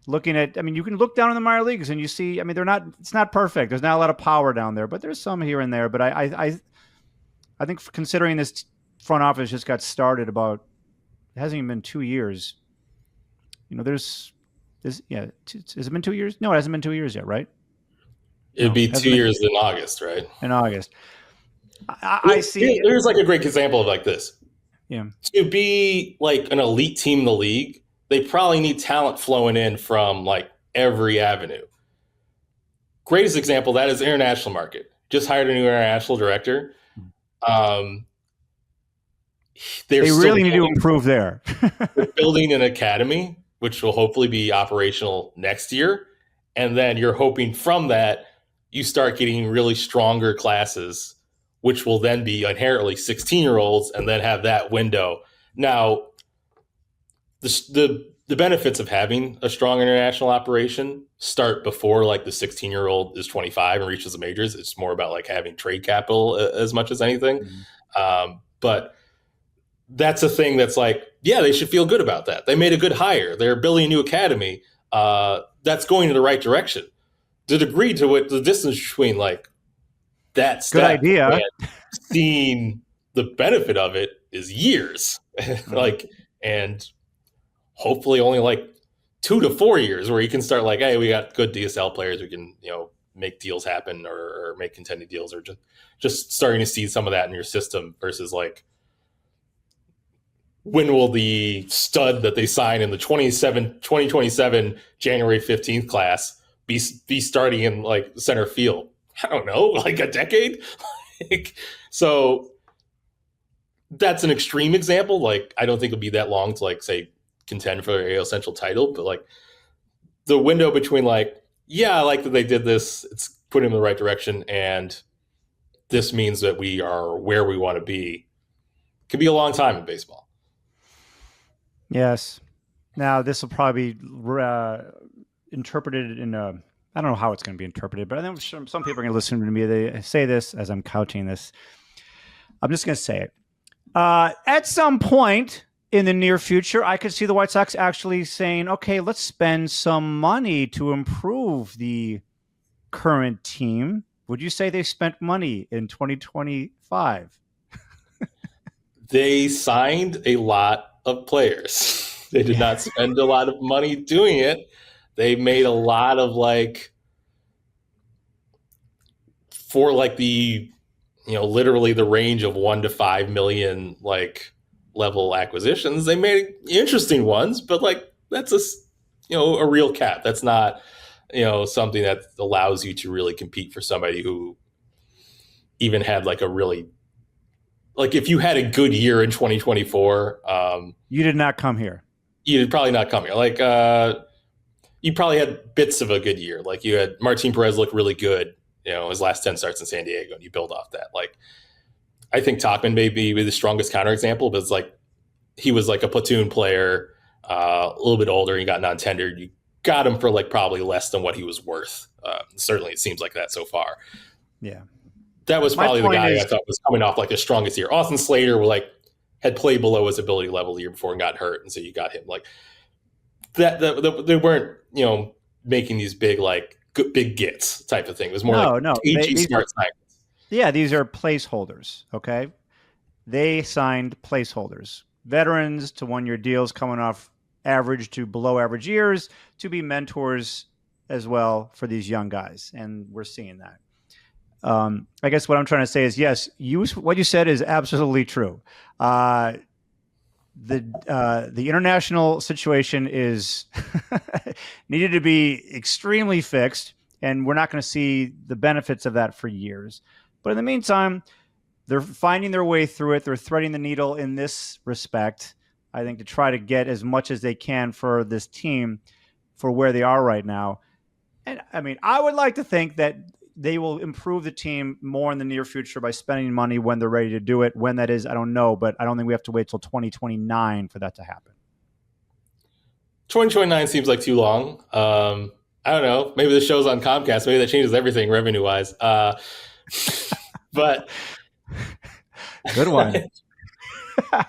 looking at, you can look down in the minor leagues and you see, it's not perfect. There's not a lot of power down there, but there's some here and there. But I think considering this front office just got started it hasn't even been 2 years. Has it been 2 years? No, it hasn't been 2 years yet, right? It'd be 2 years in August, right? In August. I see. There's like a great example of like this. Yeah. To be like an elite team in the league, they probably need talent flowing in from like every avenue. Greatest example, that is international market. Just hired a new international director. They really need to improve there. They're building an academy, which will hopefully be operational next year. And then you're hoping from that, you start getting really stronger classes, which will then be inherently 16-year-olds and then have that window. Now, the benefits of having a strong international operation start before like the 16-year-old is 25 and reaches the majors. It's more about like having trade capital as much as anything. Mm-hmm. But that's a thing that's like, yeah, they should feel good about that. They made a good hire. They're building a new academy. That's going in the right direction. The degree to what the distance between like that step good idea and seeing the benefit of it is years. Like, and hopefully only like 2 to 4 years where you can start like, hey, we got good DSL players. We can, make deals happen or make contending deals, or just starting to see some of that in your system versus like, when will the stud that they sign in the 2027 January 15th class be starting in like center field? I don't know, like a decade. So that's an extreme example. Like, I don't think it'll be that long to like say contend for the AL Central title, but like the window between like, yeah, I like that they did this, it's putting them in the right direction, and this means that we are where we want to be, could be a long time in baseball. Yes. Now this will probably be interpreted in a, I don't know how it's going to be interpreted, but I think some people are going to listen to me. They say this as I'm couching this. I'm just going to say it. At some point in the near future, I could see the White Sox actually saying, okay, let's spend some money to improve the current team. Would you say they spent money in 2025? They signed a lot of players. They did not spend a lot of money doing it. They made a lot of like, for like the, literally the range of 1 to 5 million like level acquisitions. They made interesting ones, but like that's a real cap. That's not something that allows you to really compete for somebody who even had like a really, like if you had a good year in 2024, you did not come here. You did probably not come here. Like you probably had bits of a good year. Like you had Martin Perez look really good, his last 10 starts in San Diego, and you build off that. Like I think Tauchman may be the strongest counterexample, but it's like he was like a platoon player, a little bit older. He got non-tendered. You got him for like probably less than what he was worth. Certainly, it seems like that so far. Yeah, that was probably the guy I thought was coming off like the strongest year. Austin Slater had played below his ability level the year before and got hurt, and so you got him. Like that they weren't making these big like big gets type of thing. It was more smart signings. Yeah, these are placeholders. Okay, they signed placeholders, veterans to 1-year deals coming off average to below average years to be mentors as well for these young guys, and we're seeing that. I guess what I'm trying to say is, yes, what you said is absolutely true. The international situation is needed to be extremely fixed, and we're not going to see the benefits of that for years. But in the meantime, they're finding their way through it. They're threading the needle in this respect, I think, to try to get as much as they can for this team for where they are right now. And I mean, I would like to think that they will improve the team more in the near future by spending money when they're ready to do it. When that is, I don't know, but I don't think we have to wait till 2029 for that to happen. 2029 seems like too long. I don't know. Maybe the show's on Comcast. Maybe that changes everything revenue-wise. But good one.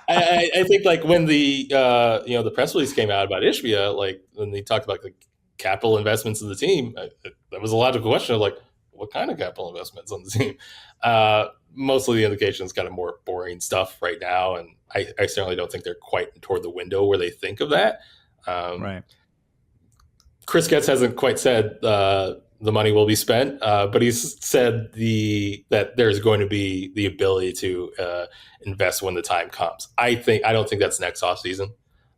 I think like when the press release came out about 𝗪cie, like when they talked about the capital investments in the team, that was a logical question of like, what kind of capital investments on the team? Mostly the indication is kind of more boring stuff right now, and I certainly don't think they're quite toward the window where they think of that. Right. Chris Getz hasn't quite said the money will be spent, but he's said that there's going to be the ability to invest when the time comes. I don't think that's next offseason.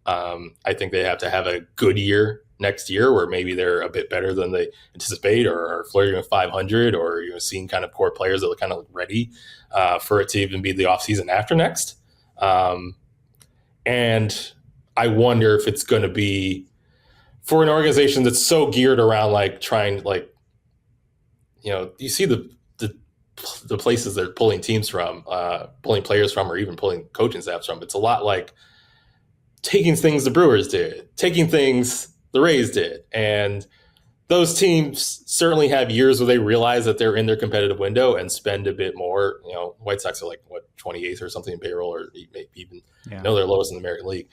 I think they have to have a good year next year where maybe they're a bit better than they anticipate, or are flirting with 500, or seeing kind of core players that are kind of ready for it to even be the offseason after next. And I wonder if it's going to be for an organization that's so geared around like trying, like, you see the places they're pulling teams from, pulling players from, or even pulling coaching staffs from. It's a lot like taking things the Brewers did, taking things the Rays did. And those teams certainly have years where they realize that they're in their competitive window and spend a bit more. White Sox are like, 28th or something in payroll, or even, they're lowest in the American League.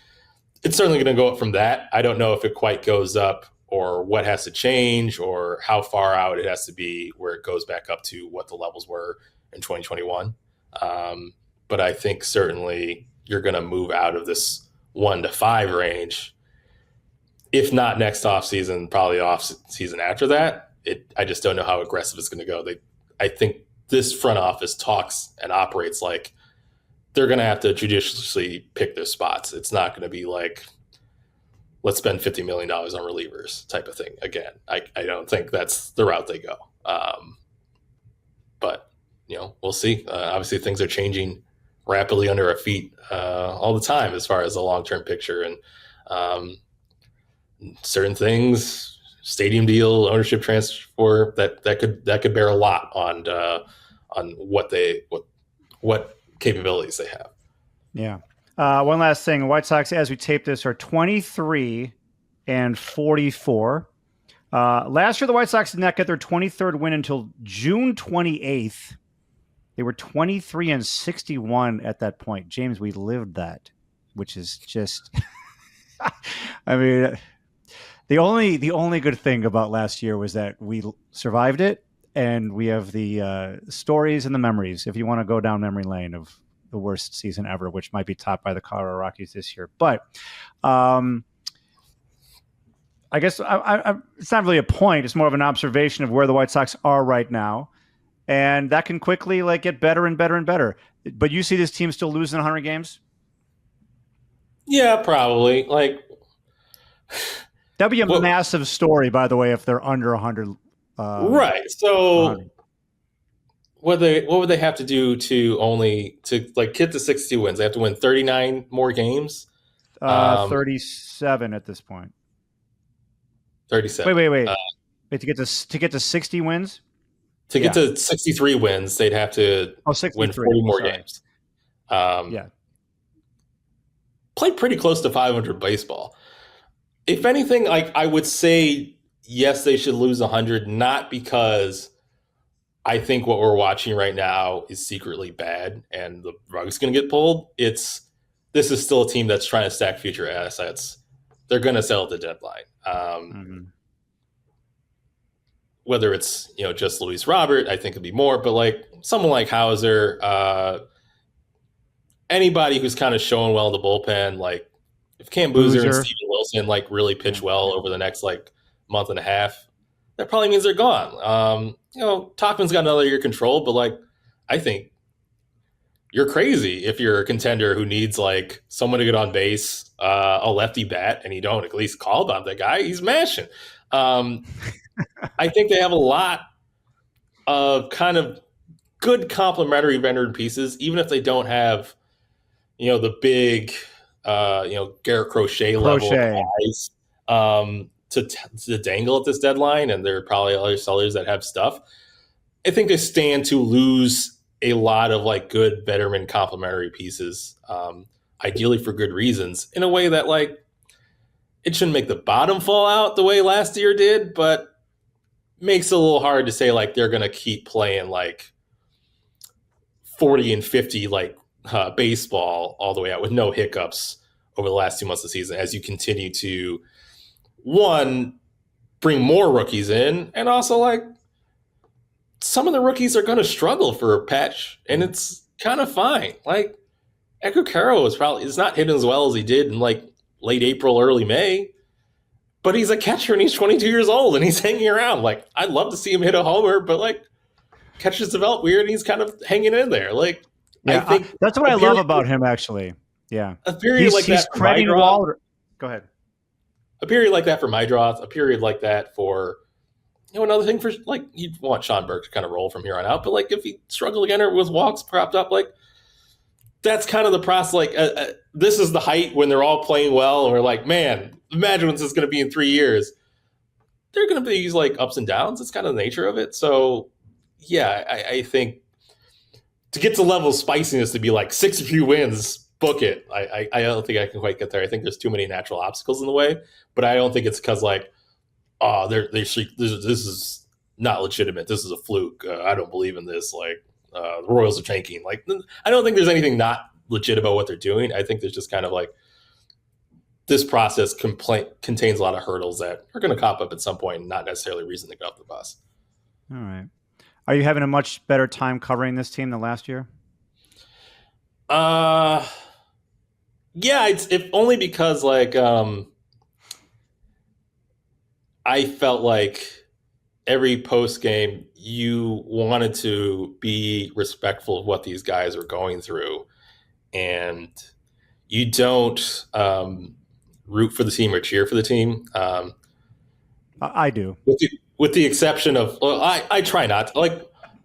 It's certainly going to go up from that. I don't know if it quite goes up, or what has to change, or how far out it has to be where it goes back up to what the levels were in 2021. But I think certainly you're going to move out of this 1 to 5 range. If not next offseason, probably off season after that. I just don't know how aggressive it's going to go. I think this front office talks and operates like they're going to have to judiciously pick their spots. It's not going to be like let's spend $50 million on relievers type of thing again. I don't think that's the route they go. But, we'll see. Obviously, things are changing rapidly under our feet all the time as far as the long-term picture. And certain things, stadium deal, ownership transfer, that could bear a lot on what capabilities they have. Yeah. One last thing. White Sox, as we tape this, are 23-44. Last year, the White Sox did not get their 23rd win until June 28th. They were 23-61 at that point. James, we lived that, which is just, I mean, the only good thing about last year was that we survived it, and we have the stories and the memories, if you want to go down memory lane, of the worst season ever, which might be topped by the Colorado Rockies this year. But I guess it's not really a point. It's more of an observation of where the White Sox are right now. And that can quickly get better and better and better. But you see this team still losing 100 games? Yeah, probably. That'd be a massive story, by the way, if they're under 100. Right. So 100. What would they have to do to get to 62 wins? They have to win 39 more games? 37 at this point. 37. Wait. To get to 60 wins? To get to 63 wins, they'd have to win 40 more games. Played pretty close to 500 baseball. If anything, I would say, yes, they should lose 100, not because I think what we're watching right now is secretly bad and the rug's going to get pulled. This is still a team that's trying to stack future assets. They're going to sell at the deadline. Whether it's, just Luis Robert, I think it'd be more, but someone like Hauser, anybody who's kind of showing well in the bullpen, if Cam Boozer and Steven Wilson really pitch well over the next month and a half, that probably means they're gone. Tauchman's got another year control, but I think you're crazy if you're a contender who needs someone to get on base, a lefty bat, and you don't at least call about that guy. He's mashing. I think they have a lot of kind of good complementary veteran pieces, even if they don't have, the big, Garrett Crochet level guys to dangle at this deadline. And there are probably other sellers that have stuff. I think they stand to lose a lot of good veteran complementary pieces, ideally for good reasons, in a way that it shouldn't make the bottom fall out the way last year did, but makes it a little hard to say they're going to keep playing 40 and 50 baseball all the way out with no hiccups over the last 2 months of the season as you continue to, one, bring more rookies in, and also some of the rookies are going to struggle for a patch, and it's kind of fine. 𝗵𝗻 is not hitting as well as he did in late April, early May. But he's a catcher and he's 22 years old and he's hanging around. I'd love to see him hit a homer, but catches develop weird and he's kind of hanging in there. I think that's what I love about him, actually. Yeah. A period he's creating Go ahead. A period like that for Meidroth, a period like that for, another thing for, you'd want Sean Burke to kind of roll from here on out. But, if he struggled again or was walks propped up, that's kind of the process. This is the height when they're all playing well and we're man, imagine what this is going to be in 3 years. They're going to be these ups and downs. It's kind of the nature of it. So, yeah, I think to get to the level of spiciness to be 60 wins, book it. I don't think I can quite get there. I think there's too many natural obstacles in the way, but I don't think it's because this is not legitimate. This is a fluke. I don't believe in this. The Royals are tanking. I don't think there's anything not legit about what they're doing. I think there's just kind of this process contains a lot of hurdles that are going to pop up at some point and not necessarily a reason to get off the bus. All right. Are you having a much better time covering this team than last year? Yeah, it's only because I felt every post game you wanted to be respectful of what these guys are going through, and you don't root for the team or cheer for the team. I do. With the exception of, well, I try not to, like,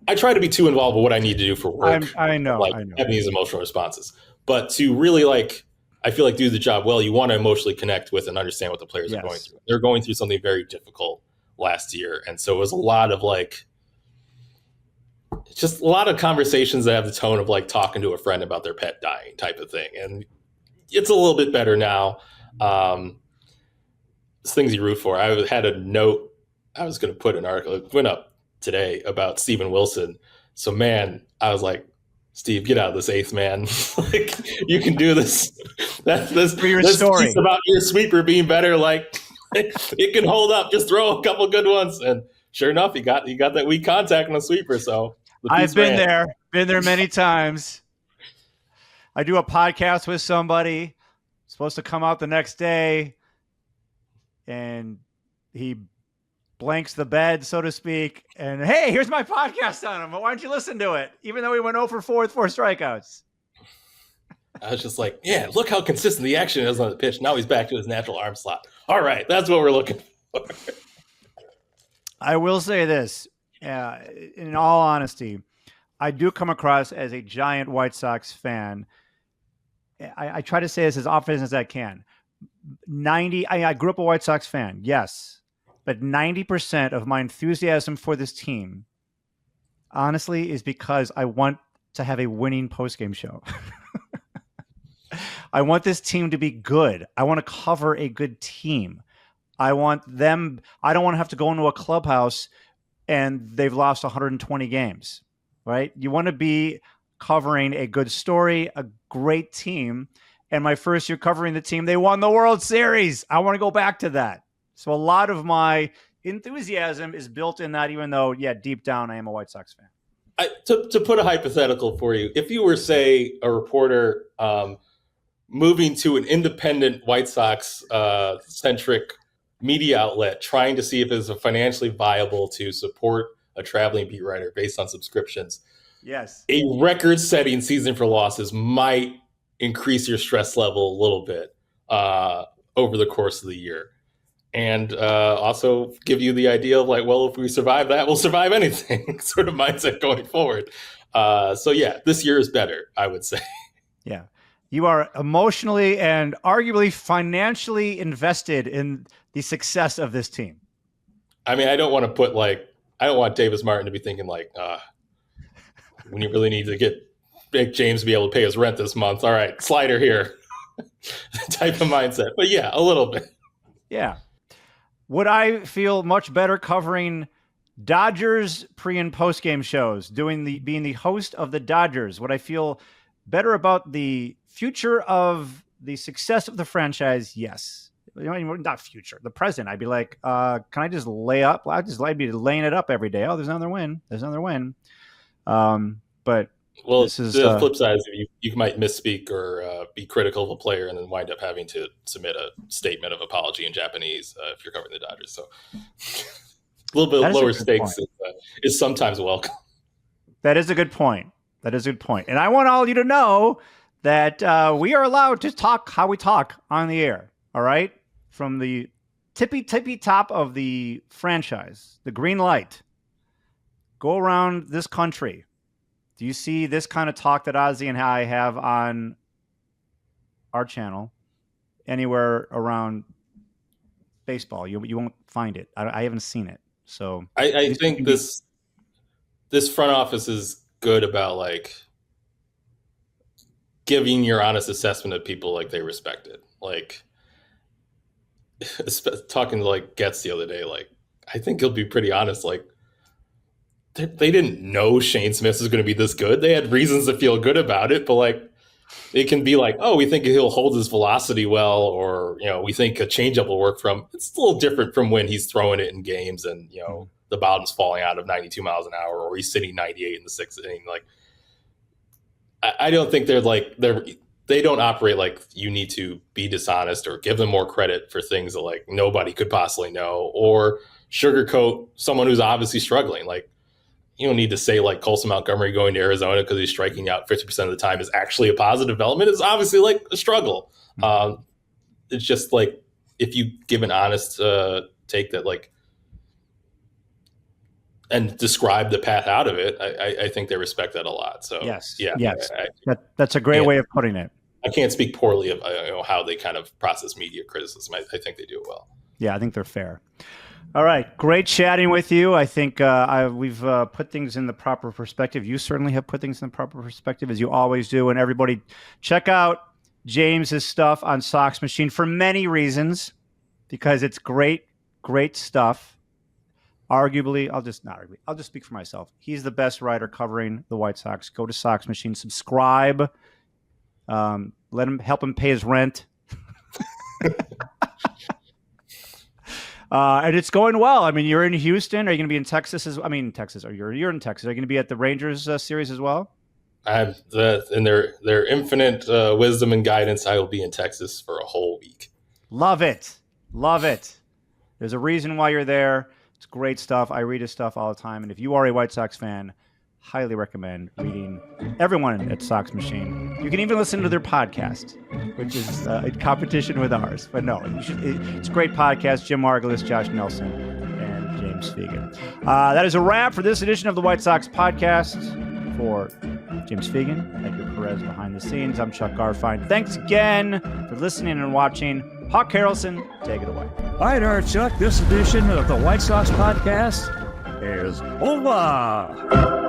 I try to be too involved with what I need to do for work. I know. Having these emotional responses. But to really, like, I feel like do the job well, you want to emotionally connect with and understand what the players are going through. They're going through something very difficult last year. And so it was a lot of, like, just a lot of conversations that have the tone of, like, talking to a friend about their pet dying type of thing. And it's a little bit better now. It's things you root for. I had a note. I was going to put an article. It went up today about Steven Wilson. So, man, I was like, Steve, get out of this eighth, man. Like, you can do this. This story piece about your sweeper being better. Like, it can hold up. Just throw a couple good ones. And sure enough, he got that weak contact on the sweeper. So I've been there many times. I do a podcast with somebody, supposed to come out the next day, and he blanks the bed, so to speak. And hey, here's my podcast on him. Why don't you listen to it? Even though he went 0 for 4 with 4 strikeouts. I was just like, yeah, look how consistent the action is on the pitch. Now he's back to his natural arm slot. All right, that's what we're looking for. I will say this, in all honesty, I do come across as a giant White Sox fan. I try to say this as often as I can. I grew up a White Sox fan, yes. But 90% of my enthusiasm for this team, honestly, is because I want to have a winning postgame show. I want this team to be good. I want to cover a good team. I want them. I don't want to have to go into a clubhouse and they've lost 120 games, right? You want to be covering a good story, a great team. And my first year covering the team, they won the World Series. I want to go back to that. So a lot of my enthusiasm is built in that, even though, deep down, I am a White Sox fan. To put a hypothetical for you, if you were, say, a reporter moving to an independent White Sox centric media outlet, trying to see if it's financially viable to support a traveling beat writer based on subscriptions, yes, a record-setting season for losses might increase your stress level a little bit over the course of the year. And also give you the idea of, like, well, if we survive that, we'll survive anything sort of mindset going forward. So, this year is better, I would say. Yeah. You are emotionally and arguably financially invested in the success of this team. I mean, I don't want Davis Martin to be thinking, like, when you really need to make James be able to pay his rent this month. All right, slider here type of mindset. But a little bit. Yeah. Would I feel much better covering Dodgers pre and post game shows, being the host of the Dodgers? Would I feel better about the future of the success of the franchise? Yes. Not future, the present. I'd be like, can I just lay up? I'd be laying it up every day. Oh, there's another win. But this is the flip side is you might misspeak or be critical of a player and then wind up having to submit a statement of apology in Japanese if you're covering the Dodgers. So a little bit lower stakes is sometimes welcome. That is a good point. And I want all of you to know that we are allowed to talk how we talk on the air. All right? From the tippy top of the franchise, the green light, go around this country. Do you see this kind of talk that 𝗁cie and I have on our channel anywhere around baseball? You won't find it. I haven't seen it. So I think this front office is good about, like, giving your honest assessment of people like they respect it. Like, talking to, like, 𝗏𝗏𝘀 the other day, like, I think he'll be pretty honest. Like, they didn't know Shane Smith was going to be this good. They had reasons to feel good about it, but, like, it can be like, oh, we think he'll hold his velocity well, or, we think a changeup will work from. It's a little different from when he's throwing it in games and, the bottom's falling out of 92 miles an hour, or he's sitting 98 in the sixth inning. Like, I don't think they don't operate like you need to be dishonest or give them more credit for things that, like, nobody could possibly know, or sugarcoat someone who's obviously struggling. Like, you don't need to say, like, Colson Montgomery going to Arizona because he's striking out 50% of the time is actually a positive development. It's obviously, like, a struggle. it's just like, if you give an honest take that like, and describe the path out of it, I think they respect that a lot. So yes, yeah, yes, that's a great way of putting it. I can't speak poorly of how they kind of process media criticism. I think they do it well. Yeah, I think they're fair. All right, great chatting with you. I think we've put things in the proper perspective. You certainly have put things in the proper perspective, as you always do. And everybody, check out James's stuff on Sox Machine for many reasons, because it's great, great stuff. Arguably, I'll just speak for myself. He's the best writer covering the White Sox. Go to Sox Machine, subscribe. Let him help him pay his rent. And it's going well. I mean, you're in Houston. Are you going to be in Texas? Texas. You're in Texas. Are you going to be at the Rangers series as well? In their infinite wisdom and guidance, I will be in Texas for a whole week. Love it. Love it. There's a reason why you're there. It's great stuff. I read his stuff all the time. And if you are a White Sox fan, highly recommend reading everyone at Sox Machine. You can even listen to their podcast, which is in competition with ours. But no, it's a great podcast. Jim Margulis, Josh Nelson, and James Fegan. That is a wrap for this edition of the White Sox podcast. For James Fegan, Edgar Perez behind the scenes, I'm Chuck Garfien. Thanks again for listening and watching. Hawk Harrelson, take it away. All right, Chuck, this edition of the White Sox podcast is over.